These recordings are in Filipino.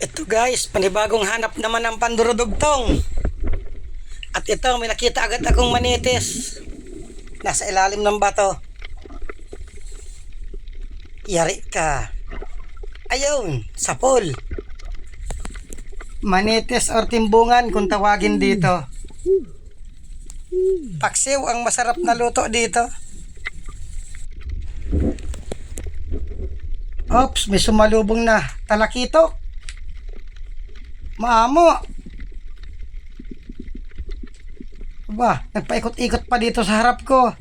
Ito guys, panibagong hanap naman ng pandurudugtong. At ito, may nakita agad akong manitis. Nasa ilalim ng bato. Yari ka. Ayun, sapol. Manitis or timbungan kung tawagin dito. Paksiw ang masarap na luto dito. Oops, may sumalubong na talakitok. Maamo. Aba, nagpaikot-ikot pa dito sa harap ko.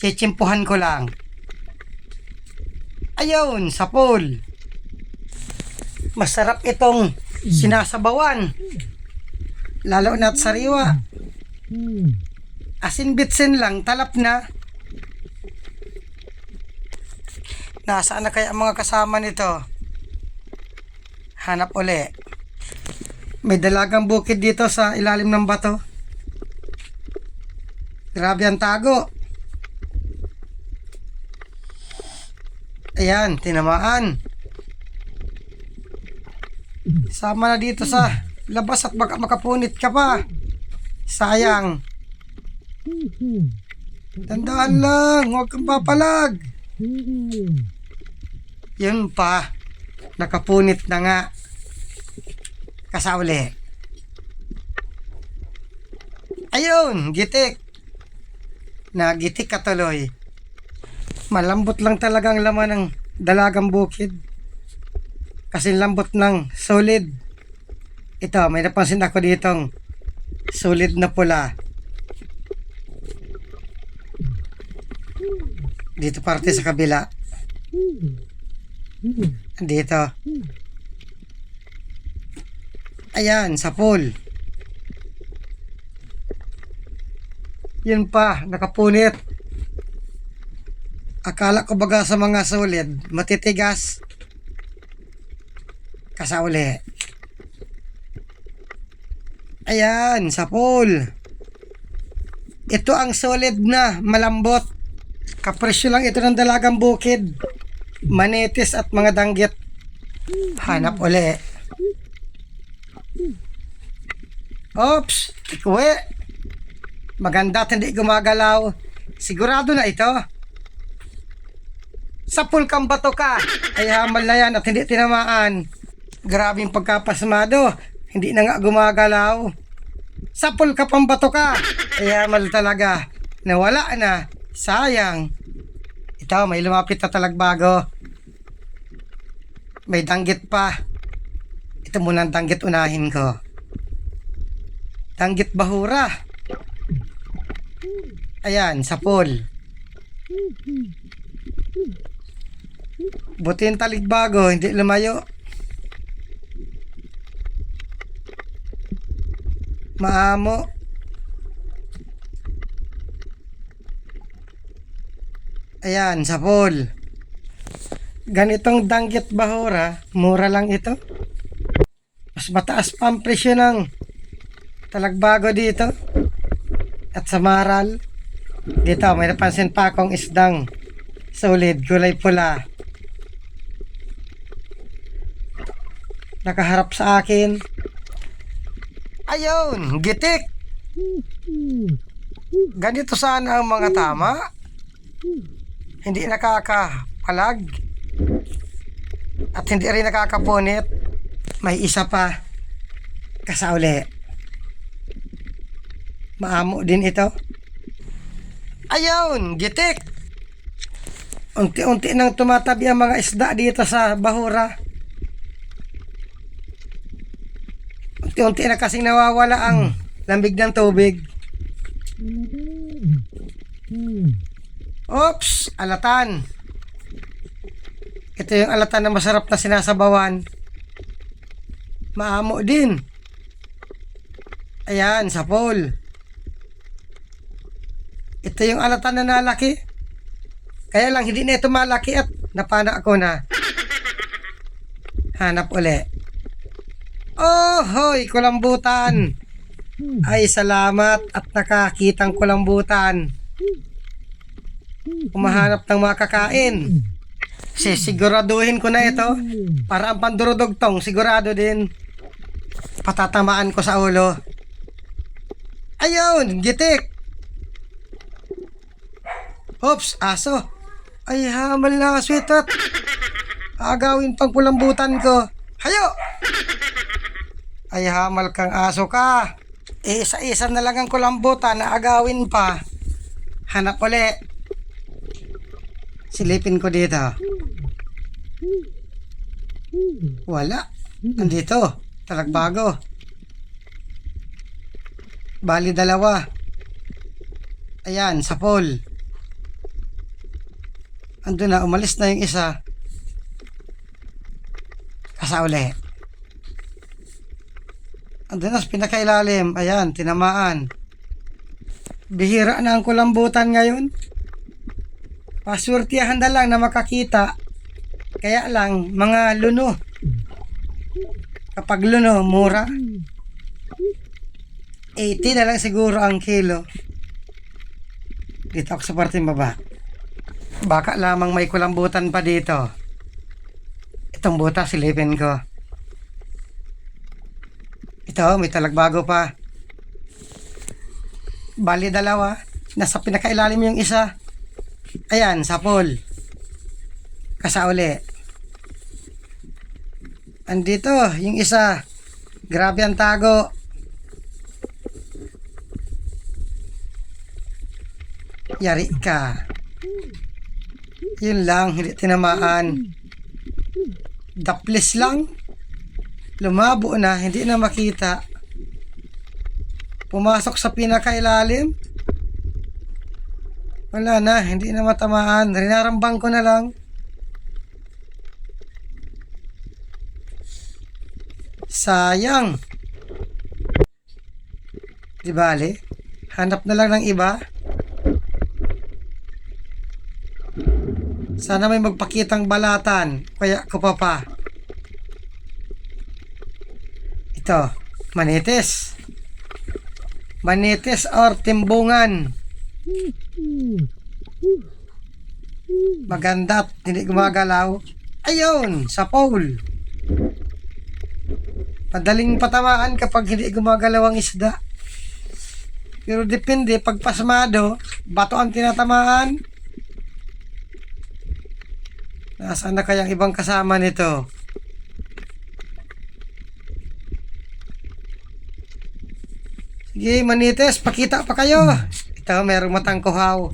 Chechimpuhan ko lang. Ayun, sapol. Masarap itong sinasabawan. Lalo na't sariwa. Asin bitsin lang, talap na. Nasaan na kaya ang mga kasama nito? Hanap uli. May dalagang bukid dito sa ilalim ng bato. Grabe ang tago. Ayan, tinamaan. Sama na dito sa labas at baka makapunit ka pa. Sayang. Tandaan lang, huwag kang papalag. Yun pa. Nakapunit na nga. Kasauli. Ayun, gitik. Nagitik ka tuloy. Malambot lang talagang laman ng dalagang bukid. Kasi lambot ng solid. Ito, may napansin ako ditong solid na pula. Dito parte sa kabila. Dito. Ayan, sapol. Yun pa, nakapunit. Akala ko baga sa mga solid, matitigas. Kasauli. Ayan, sapol. Ito ang solid na malambot. Kapresyo lang ito ng dalagang bukid. Manitis at mga danggit. Hanap uli. Oops, ikuwi. Maganda at hindi gumagalaw. Sigurado na ito. Sapul kang bato ka. Ay hamal na yan at hindi tinamaan. Grabing pagkapasmado. Hindi na nga gumagalaw. Sapul ka pang bato ka. Ay hamal talaga. Nawala na. Sayang. Ito, may lumapit na talagbago. May danggit pa. Ito muna ang danggit unahin ko. Danggit bahura. Ayan, sapol. Buti yung taligbago, hindi lumayo. Maamo. Ayan, sapol. Ganitong danggit bahura, mura lang ito. Mas mataas pa ang presyo ng talagbago dito. At sa maral. Dito, may napansin pa akong isdang solid, gulay pula. Nakaharap sa akin. Ayun, gitik. Ganito sana ang mga tama. Hindi nakakapalag. At hindi rin nakakapunit. May isa pa. Kasauli. Maamo din ito. Ayun, gitik. Unti-unti nang tumatabi ang mga isda dito sa bahura. Unti-unti na kasing nawawala ang lamig ng tubig. Oops, alatan. Ito yung alatan na masarap na sinasabawan. Maamo din. Ayan, sapol. Ito yung alatan na nalaki. Kaya lang hindi na ito malaki at napana ako na. Hanap uli. Oh, hoy, kulambutan. Ay, salamat at nakakitang kulambutan. Kumahanap ng makakain. Sisiguraduhin ko na ito. Para ang pandurudugtong, sigurado din. Patatamaan ko sa ulo. Ayun, gitik. Oops, aso. Ay, hamal na, sweetheart. Agawin pang kulambutan ko. Hayo! Ay, hamal kang aso ka. Isa-isa na lang ang kulambutan na agawin pa. Hanap uli. Silipin ko dito. Wala. Andito. Talagbago. Bali dalawa. Ayan, sa pool. Andun na, umalis na yung isa. Kasa uli. Andun na sa pinakailalim. Ayan, tinamaan. Bihira na ang kulambutan ngayon. Paswertiyahan na lang na makakita. Kaya lang, mga luno. Kapag luno, mura. 80 na lang siguro ang kilo. Dito ako sa parteng baba. Baka lamang may kulambutan pa dito. Itong buta, silipin ko. Ito, may talagbago pa. Bali dalawa. Nasa pinakailalim yung isa. Ayan, sa pool. Kasa uli. Andito, yung isa. Grabe ang tago. Yari ka. Yun lang, hindi tinamaan. Daplis lang. Lumabo na, hindi na makita. Pumasok sa pinakailalim. Wala na, hindi na matamaan. Rinarambang ko na lang. Sayang. Di bale, hanap na lang ng iba. Sana may magpakitang balatan. Kaya ko pa. Ito, manitis. Manitis or timbungan. Maganda at hindi gumagalaw. Ayun, sa pole. Madaling patamaan kapag hindi gumagalaw ang isda. Pero depende, pag pasmado, bato ang tinatamaan. Nasaan na kayang ibang kasama nito? Sige, manites, pakita pa kayo. Ito, merong matangkuhaw.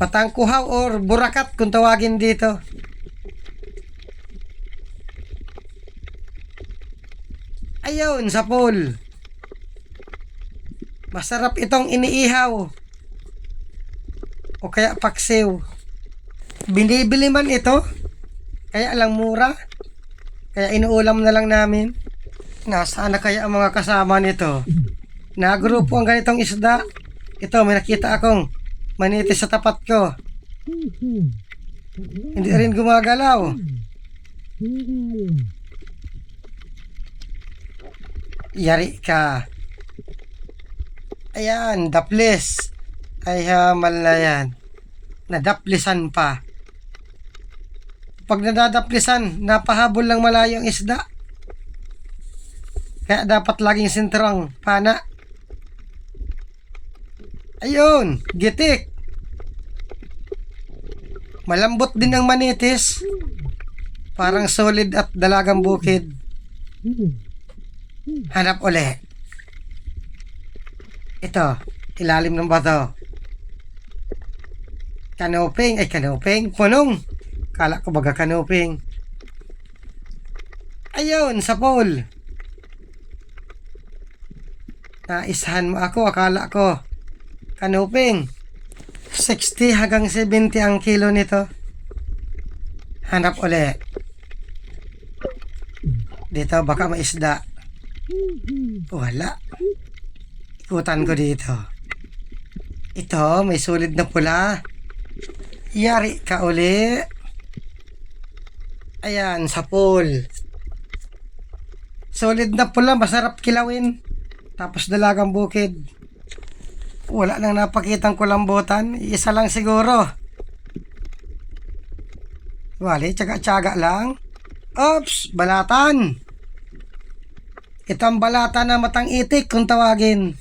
Matangkuhaw or burakat kung tawagin dito. Ayun, sa pool. Masarap itong iniihaw. O kaya paksiw. Binibili man ito. Kaya lang mura. Kaya inuulam na lang namin. Nasaan na kaya ang mga kasama nito? Nagrupo ang ganitong isda. Ito, may nakita akong manitis sa tapat ko. Hindi rin gumagalaw. Yari ka. Ayan, daplis. Ay, hamal na yan. Nadaplisan pa. Pag nadadaplisan, napahabol lang malayo ang isda. Kaya dapat laging sinterang pana. Ayun, gitik. Malambot din ang manitis. Parang solid at dalagang bukid. Hanap uli. Ito, ilalim ng bato. Kanoping, punong. Kala ko baga kanoping. Ayun, sa pool. Naisahan mo ako, akala ko. Kanoping. 60 hanggang 70 ang kilo nito. Hanap uli. Dito, baka may isda. Wala. Ikutan ko dito. Ito, may sulit na pula. Yari ka uli. Ayan, sa pool. Solid na pula, masarap kilawin. Tapos dalagang bukid. Wala nang napakitang kulambutan. Isa lang siguro. Wali, tsaga-tsaga lang. Oops, balatan. Ito ang balata na matang itik kung tawagin.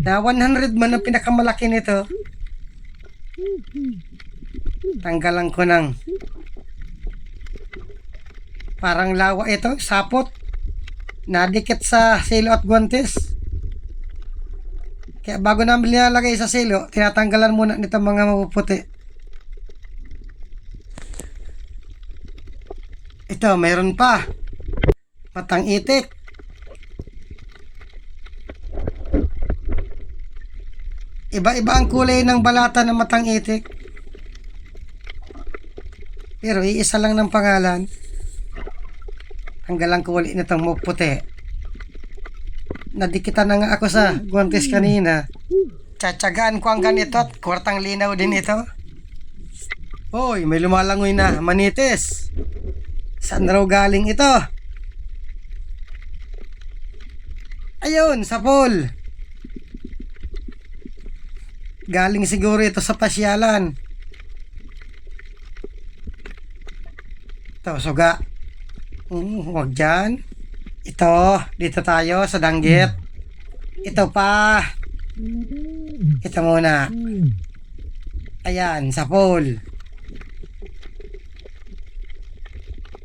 Na 100 man ang pinakamalaki nito. Tanggalan ko ng parang lawa ito, sapot. Nadikit sa silo at guantes. Kaya bago namin nilalagay sa silo, tinatanggalan muna nito mga mapuputi. Ito, mayroon pa. Matang itik. Iba-iba ang kulay ng balata ng matang itik. Pero iisa lang ng pangalan. Tanggalan ko ulit nitong mapuputi. Nadikitan na nga ako sa guantes kanina. Tsatsagaan ko ang ganito at kwartang linaw din ito. Hoy, may lumalangoy na manitis. Saan raw galing ito? Ayun, sa pool. Galing siguro ito sa pasyalan. Ito, suga. Huwag dyan. Ito, dito tayo sa danggit. Ito pa. Ito muna. Ayan, sa pool.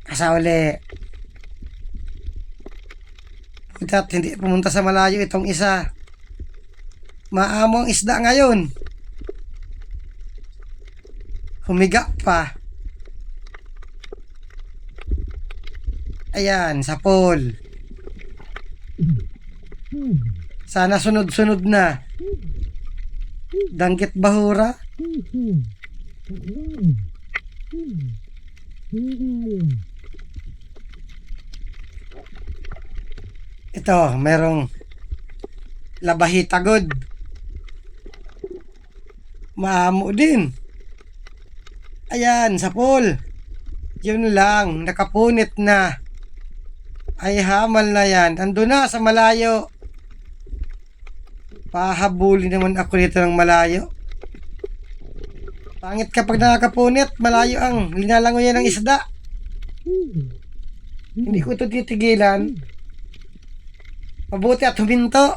Kasauli. Putat, hindi pumunta sa malayo itong isa. Maamong isda ngayon. Humiga pa. Ayan, sa pool. Sana sunod-sunod na. Danggit bahura. Ito, merong labahitagod. Maamo din. Ayan, sa pool. Yun lang, nakapunit na. Ay hamal na yan. Ando na sa malayo. Pahabuli naman ako dito ng malayo. Pangit kapag nakakapunit, malayo ang linalangoy ng isda. Hindi ko ito titigilan. Mabuti at huminto.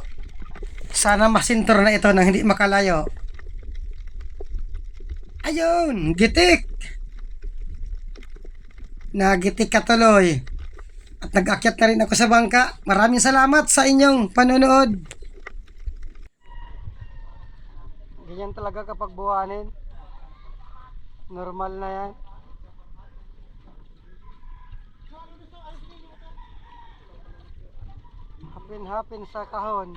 Sana masintor na ito nang hindi makalayo. Ayun, gitik. Nagitik ka tuloy. At nag-akyat na rin ako sa bangka. Maraming salamat sa inyong panonood. Ganyan talaga kapag buwanin. Normal na yan. Hapin-hapin sa kahon.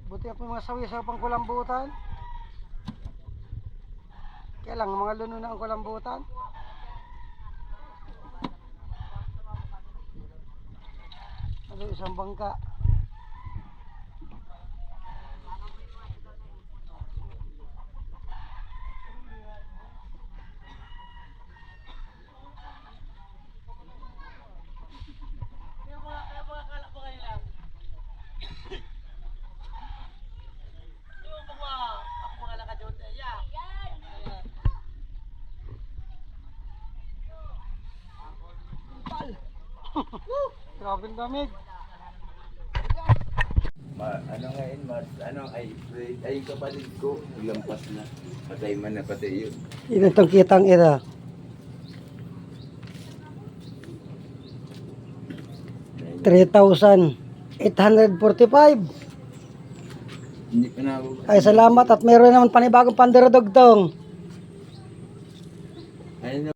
Buti ako mga sawi sa pangkulambutan. Kaya lang mga luno na ang kulambutan. Ano isang bangka. Grabe damig. Ano ngayon, ay kapatid ko, lampas na. Patay man na patay yun. Yun itong kitang ito. 3,845. Hindi pa na ako. Ay salamat at meron naman panibagong pandaradugtong.